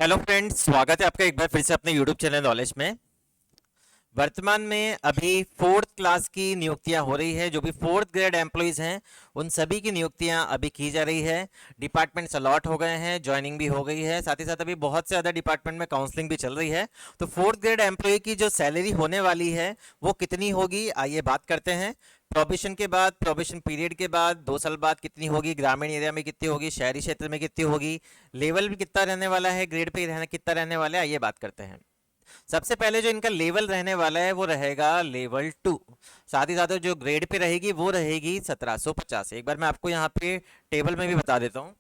Hello friends, स्वागत है आपका एक बार फिर से अपने यूट्यूब चैनल नॉलेज में। वर्तमान में अभी फोर्थ क्लास की नियुक्तियां हो रही है। जो भी फोर्थ ग्रेड एम्प्लॉयज़ हैं उन सभी की नियुक्तियां अभी की जा रही है। डिपार्टमेंट्स अलॉट हो गए हैं, ज्वाइनिंग भी हो गई है, साथ ही साथ अभी बहुत से अदर डिपार्टमेंट में काउंसलिंग भी चल रही है। तो फोर्थ ग्रेड एम्प्लॉय की जो सैलरी होने वाली है वो कितनी होगी, आइए बात करते हैं। प्रोबेशन के बाद, प्रोबेशन पीरियड के बाद 2 साल बाद कितनी होगी, ग्रामीण एरिया में कितनी होगी, शहरी क्षेत्र में कितनी होगी, लेवल भी कितना रहने वाला है, ग्रेड पे रहना कितना रहने वाला है, आइए बात करते हैं। सबसे पहले जो इनका लेवल रहने वाला है वो रहेगा लेवल 2। साथ ही साथ जो ग्रेड पे रहेगी वो रहेगी 1750। एक बार मैं आपको यहाँ पे टेबल में भी बता देता हूँ।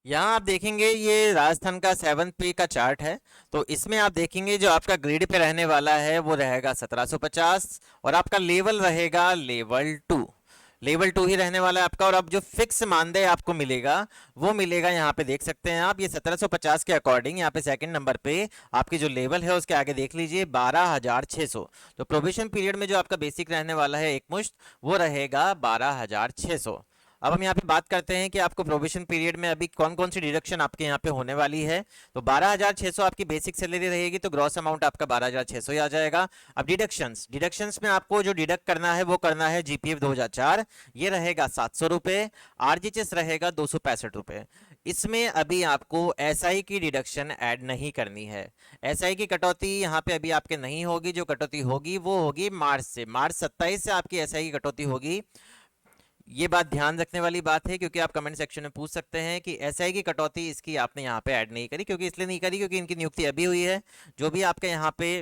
यहाँ आप देखेंगे ये राजस्थान का 7 पे का चार्ट है। तो इसमें आप देखेंगे जो आपका ग्रेड पे रहने वाला है वो रहेगा 1750 और आपका लेवल रहेगा लेवल 2। लेवल 2 ही रहने वाला है आपका। और अब जो फिक्स मानदेय आपको मिलेगा वो मिलेगा, यहाँ पे देख सकते हैं आप, ये 1750 के अकॉर्डिंग यहाँ पे सेकंड नंबर पे आपकी जो लेवल है उसके आगे देख लीजिए 12,600। तो प्रोबेशन पीरियड में जो आपका बेसिक रहने वाला है एक मुश्त, वो रहेगा 12,600। अब हम यहाँ पे बात करते हैं कि आपको प्रोबेशन पीरियड में अभी कौन कौन सी डिडक्शन आपके यहाँ पे होने वाली है। तो 12,600 आपकी बेसिक सैलरी रहेगी, तो ग्रॉस अमाउंट आपका 12,600 ही आ जाएगा। अब डिडक्शंस डिडक्शंस में आपको जो डिडक्ट करना है वो करना है जीपीएफ 2004, ये रहेगा 700 रुपये। आरजीएचएस रहेगा 265 रुपये। इसमें अभी आपको एसआई की डिडक्शन ऐड नहीं करनी है। एसआई की कटौती यहाँ पे अभी आपके नहीं होगी। जो कटौती होगी वो होगी मार्च से, मार्च 27 से आपकी एसआई की कटौती होगी। ये बात ध्यान रखने वाली बात है, क्योंकि आप कमेंट सेक्शन में पूछ सकते हैं कि एसआई की कटौती इसकी आपने यहाँ पे ऐड नहीं करी। क्योंकि इसलिए नहीं करी क्योंकि इनकी नियुक्ति अभी हुई है। जो भी आपके यहाँ पे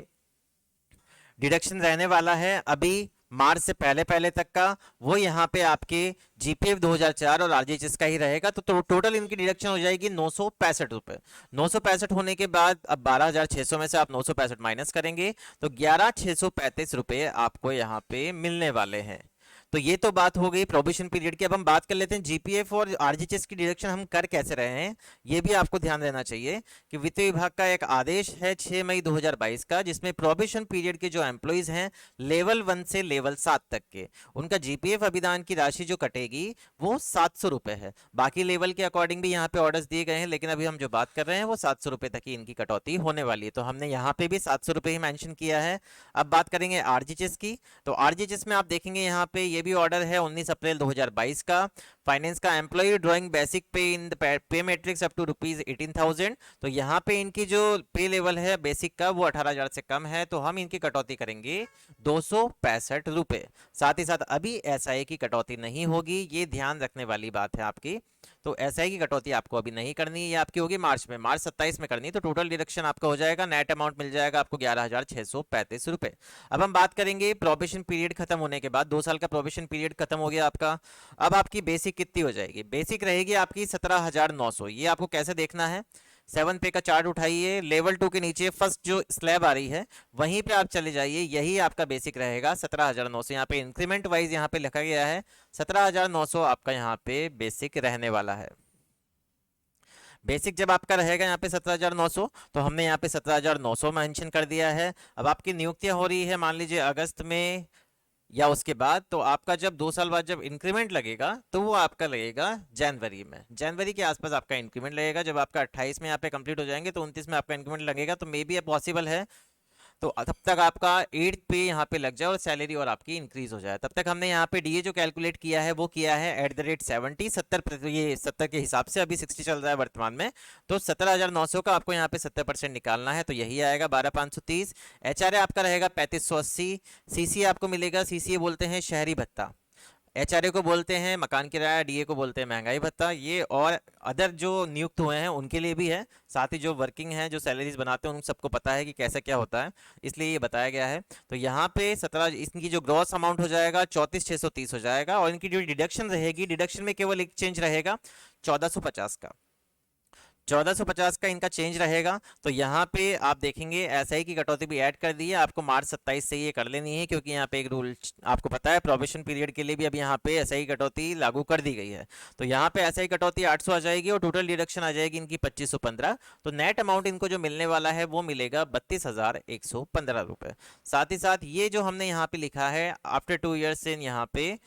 डिडक्शन रहने वाला है अभी मार्च से पहले पहले तक का, वो यहाँ पे आपके जीपीएफ 2004 और आरजीएचएस का ही रहेगा। तो टोटल इनकी डिडक्शन हो जाएगी 965 रुपये। 965 होने के बाद अब 12,600 में से आप 965 माइनस करेंगे तो 11,635 रुपये आपको यहाँ पे मिलने वाले हैं। तो ये तो बात हो गई प्रोबेशन पीरियड की। अब हम बात कर लेते हैं जीपीएफ और आरजीएचएस की डिडक्शन हम कर कैसे रहे हैं। ये भी आपको ध्यान देना चाहिए कि वित्त विभाग का एक आदेश है 6 मई 2022 का, जिसमें प्रोबेशन पीरियड के जो एम्प्लॉइज हैं लेवल 1 से लेवल 7 तक के, उनका जीपीएफ अभिदान की राशि जो कटेगी वो 700 रुपये है। बाकी लेवल के अकॉर्डिंग भी यहाँ पे ऑर्डर्स दिए गए हैं, लेकिन अभी हम जो बात कर रहे हैं वो 700 रुपये तक ही इनकी कटौती होने वाली है। तो हमने यहाँ पे भी 700 रुपये ही मैंशन किया है। अब बात करेंगे आरजीएचएस की। तो आरजीएचएस में आप देखेंगे यहाँ पे ये भी ऑर्डर है 19 अप्रैल 2022 का। फाइनेंस का employ drawing basic pay in the pay matrix up to ₹18,000। तो यहाँ पे इनकी जो पे लेवल है बेसिक का वो 18,000 से कम है, तो हम इनकी कटौती करेंगे 265 रुपये। साथ ही साथ अभी एसआई की कटौती नहीं होगी, ये ध्यान रखने वाली बात है आपकी। तो एसआई की कटौती आपको अभी नहीं करनी है, ये आपकी होगी मार्च में, मार्च 27 में करनी है। तो टोटल डिडक्शन आपका हो जाएगा, नेट अमाउंट मिल जाएगा आपको 11,635 रुपये। अब हम बात करेंगे प्रोबेशन पीरियड खत्म होने के बाद, 2 साल का प्रोबेशन पीरियड खत्म हो गया आपका। अब आपकी बेसिक कितनी हो जाएगी? बेसिक रहेगी आपकी 17,900। ये आपको कैसे देखना है, 7 पे का चार्ट उठाइए, लेवल 2 के नीचे फर्स्ट जो स्लैब आ रही है वहीं पे आप चले जाइए, यही आपका बेसिक रहेगा 17,900। यहाँ पे इंक्रीमेंट वाइज यहाँ पे लिखा गया है 17,900 आपका यहाँ पे बेसिक रहने वाला है। बेसिक जब आपका रहेगा यहाँ पे 17,900, तो हमने यहाँ पे 17,900 मेंशन कर दिया है। अब आपकी नियुक्तियां हो रही है मान लीजिए अगस्त में या उसके बाद, तो आपका जब 2 साल बाद जब इंक्रीमेंट लगेगा तो वो आपका लगेगा जनवरी में, जनवरी के आसपास आपका इंक्रीमेंट लगेगा। जब आपका 28 में यहाँ पे कंप्लीट हो जाएंगे तो 29 में आपका इंक्रीमेंट लगेगा। तो मे बी पॉसिबल है तो तब तक आपका 8 पे यहाँ पे लग जाए और सैलरी और आपकी इंक्रीज हो जाए। तब तक हमने यहाँ पे डीए जो कैलकुलेट किया है वो किया है @70, 70, ये 70 के हिसाब से, अभी 60 चल रहा है वर्तमान में। तो 17,900 का आपको यहाँ पे 70% निकालना है, तो यही आएगा 12,530। एचआरए आपका रहेगा 3580। सीसीए आपको मिलेगा, सीसीए बोलते हैं शहरी भत्ता, एचआरए को बोलते हैं मकान किराया, डीए को बोलते हैं महंगाई भत्ता। ये और अदर जो नियुक्त हुए हैं उनके लिए भी है, साथ ही जो वर्किंग है जो सैलरीज बनाते हैं उन सबको पता है कि कैसा क्या होता है, इसलिए ये बताया गया है। तो यहाँ पे 17, इनकी जो ग्रॉस अमाउंट हो जाएगा 34,630 हो जाएगा। और इनकी जो डिडक्शन रहेगी, डिडक्शन में केवल एक चेंज रहेगा 1450 का, 1450 का इनका चेंज रहेगा। तो यहाँ पे आप देखेंगे एसआई की कटौती भी ऐड कर दी है, आपको मार्च 27 से ये कर लेनी है, क्योंकि यहाँ पे एक रूल आपको पता है प्रोबेशन पीरियड के लिए भी अब यहाँ पे एसआई कटौती लागू कर दी गई है। तो यहाँ पे एसआई कटौती 800 आ जाएगी और टोटल डिडक्शन आ जाएगी इनकी 2515। तो नेट अमाउंट इनको जो मिलने वाला है वो मिलेगा 32,115 रुपये। साथ ही साथ ये जो हमने यहाँ पे लिखा है आफ्टर 2 ईयर्स इन यहाँ पे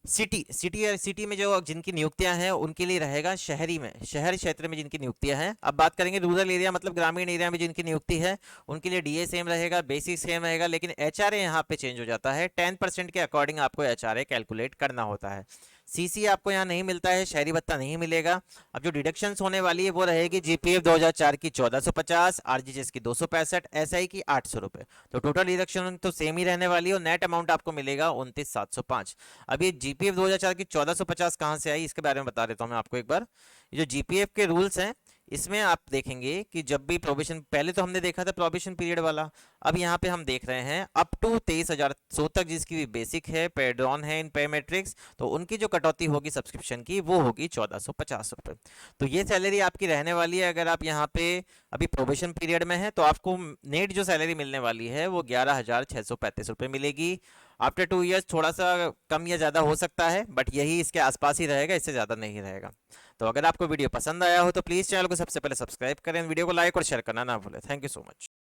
सिटी में जो जिनकी नियुक्तियां हैं उनके लिए रहेगा शहरी में, शहरी क्षेत्र में जिनकी नियुक्तियां हैं। अब बात करेंगे रूरल एरिया मतलब ग्रामीण एरिया में जिनकी नियुक्ति है, उनके लिए डीए सेम रहेगा, बेसिक सेम रहेगा, लेकिन एचआरए यहाँ पे चेंज हो जाता है। 10% के अकॉर्डिंग आपको एचआरए कैलकुलेट करना होता है। सीसी आपको यहाँ नहीं मिलता है, शहरी भत्ता नहीं मिलेगा। अब जो डिडक्शंस होने वाली है वो रहेगी जीपीएफ 2004 की 1450, आरजीएसएस की 265, एसआई की 800 रुपये। तो टोटल डिडक्शन तो सेम ही रहने वाली है और नेट अमाउंट आपको मिलेगा 29,705। अब ये जीपीएफ 2004 की 1450 कहाँ से आई इसके बारे में बता देता हूँ मैं आपको एक बार। ये जो जीपीएफ के रूल्स हैं इसमें आप देखेंगे कि जब भी प्रोबेशन, पहले तो हमने देखा था प्रोबेशन पीरियड वाला, अब यहाँ पे हम देख रहे हैं अप टू 23,100 तक जिसकी भी बेसिक है, पेड ऑन है इन पे मैट्रिक्स, तो उनकी जो कटौती होगी सब्सक्रिप्शन की वो होगी 1450 रुपये। तो ये सैलरी आपकी रहने वाली है। अगर आप यहाँ पे अभी प्रोबेशन पीरियड में है तो आपको नेट जो सैलरी मिलने वाली है वो 11,635 रुपये मिलेगी। आफ्टर 2 ईयर्स थोड़ा सा कम या ज़्यादा हो सकता है, बट यही इसके आसपास ही रहेगा, इससे ज़्यादा नहीं रहेगा। तो अगर आपको वीडियो पसंद आया हो तो प्लीज़ चैनल को सबसे पहले सब्सक्राइब करें, वीडियो को लाइक और शेयर करना ना भूलें। Thank you so much.